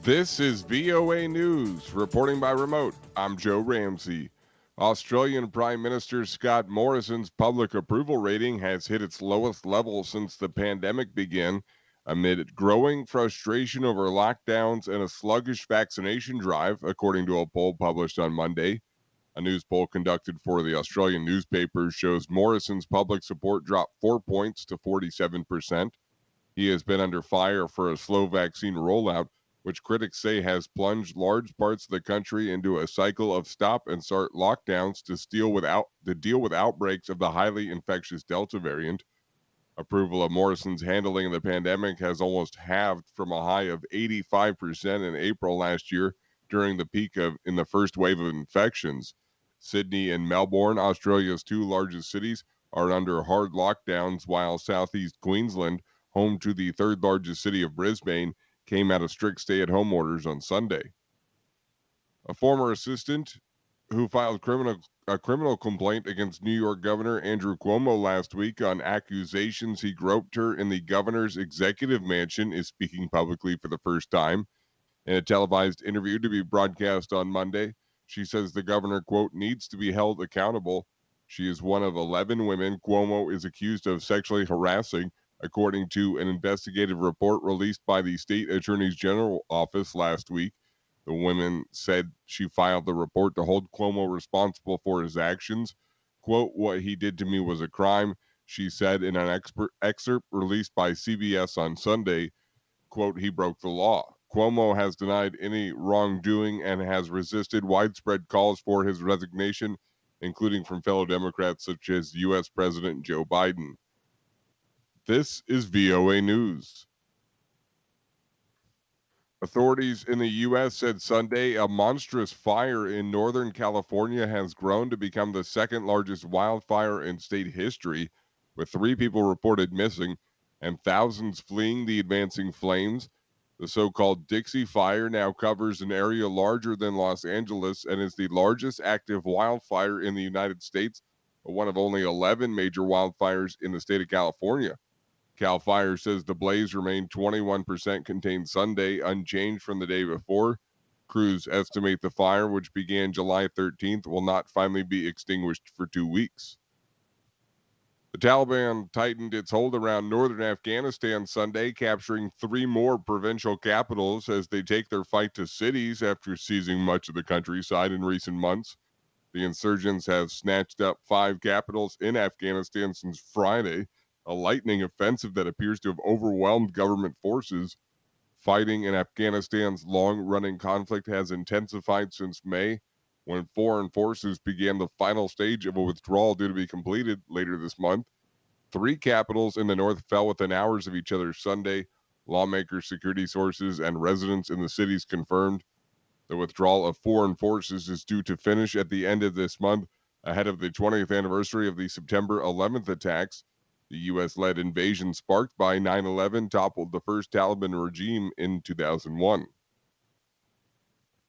This is VOA News, reporting by remote. I'm Joe Ramsey. Australian Prime Minister Scott Morrison's public approval rating has hit its lowest level since the pandemic began, amid growing frustration over lockdowns and a sluggish vaccination drive, according to a poll published on Monday. A news poll conducted for the Australian newspapers shows Morrison's public support dropped 4 points to 47%. He has been under fire for a slow vaccine rollout, which critics say has plunged large parts of the country into a cycle of stop and start lockdowns to deal with outbreaks of the highly infectious Delta variant. Approval of Morrison's handling of the pandemic has almost halved from a high of 85% in April last year during the peak of in the first wave of infections. Sydney and Melbourne, Australia's two largest cities, are under hard lockdowns, while southeast Queensland, home to the third largest city of Brisbane, came out of strict stay-at-home orders on Sunday. A former assistant who filed a criminal complaint against New York Governor Andrew Cuomo last week on accusations he groped her in the governor's executive mansion is speaking publicly for the first time. In a televised interview to be broadcast on Monday, she says the governor, quote, needs to be held accountable. She is one of 11 women Cuomo is accused of sexually harassing, according to an investigative report released by the state attorney's general office last week. The women said she filed the report to hold Cuomo responsible for his actions. Quote, what he did to me was a crime, she said in an excerpt released by CBS on Sunday. Quote, he broke the law. Cuomo has denied any wrongdoing and has resisted widespread calls for his resignation, including from fellow Democrats such as U.S. President Joe Biden. This is VOA News. Authorities in the U.S. said Sunday a monstrous fire in Northern California has grown to become the second largest wildfire in state history, with 3 people reported missing and thousands fleeing the advancing flames. The so-called Dixie Fire now covers an area larger than Los Angeles and is the largest active wildfire in the United States, one of only 11 major wildfires in the state of California. CAL FIRE says the blaze remained 21% contained Sunday, unchanged from the day before. Crews estimate the fire, which began July 13th, will not finally be extinguished for 2 weeks. The Taliban tightened its hold around northern Afghanistan Sunday, capturing 3 more provincial capitals as they take their fight to cities after seizing much of the countryside in recent months. The insurgents have snatched up 5 capitals in Afghanistan since Friday, a lightning offensive that appears to have overwhelmed government forces. Fighting in Afghanistan's long-running conflict has intensified since May, when foreign forces began the final stage of a withdrawal due to be completed later this month. 3 capitals in the north fell within hours of each other Sunday. Lawmakers, security sources, and residents in the cities confirmed. The withdrawal of foreign forces is due to finish at the end of this month, ahead of the 20th anniversary of the September 11th attacks. The U.S.-led invasion sparked by 9/11 toppled the first Taliban regime in 2001.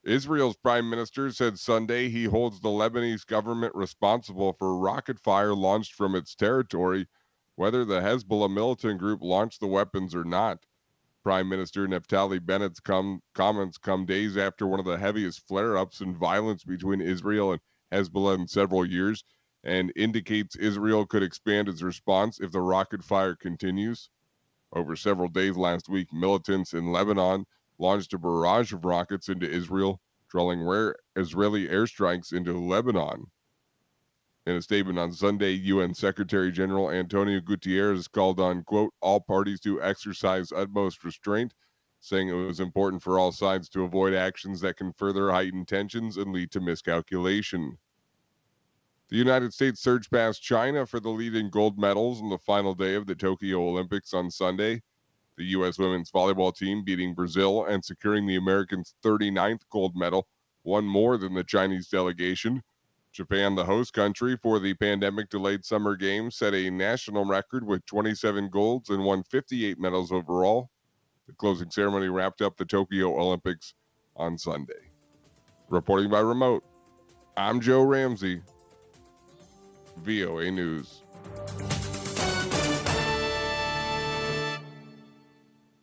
Israel's prime minister said Sunday he holds the Lebanese government responsible for rocket fire launched from its territory, whether the Hezbollah militant group launched the weapons or not. Prime Minister Naftali Bennett's comments come days after one of the heaviest flare-ups and violence between Israel and Hezbollah in several years, and indicates Israel could expand its response if the rocket fire continues. Over several days last week, militants in Lebanon launched a barrage of rockets into Israel, drawing rare Israeli airstrikes into Lebanon. In a statement on Sunday, UN Secretary General Antonio Guterres called on, quote, all parties to exercise utmost restraint, saying it was important for all sides to avoid actions that can further heighten tensions and lead to miscalculation. The United States surged past China for the lead in gold medals on the final day of the Tokyo Olympics on Sunday. The U.S. women's volleyball team beating Brazil and securing the Americans' 39th gold medal, one more than the Chinese delegation. Japan, the host country for the pandemic-delayed Summer Games, set a national record with 27 golds and won 58 medals overall. The closing ceremony wrapped up the Tokyo Olympics on Sunday. Reporting by remote, I'm Joe Ramsey, VOA News.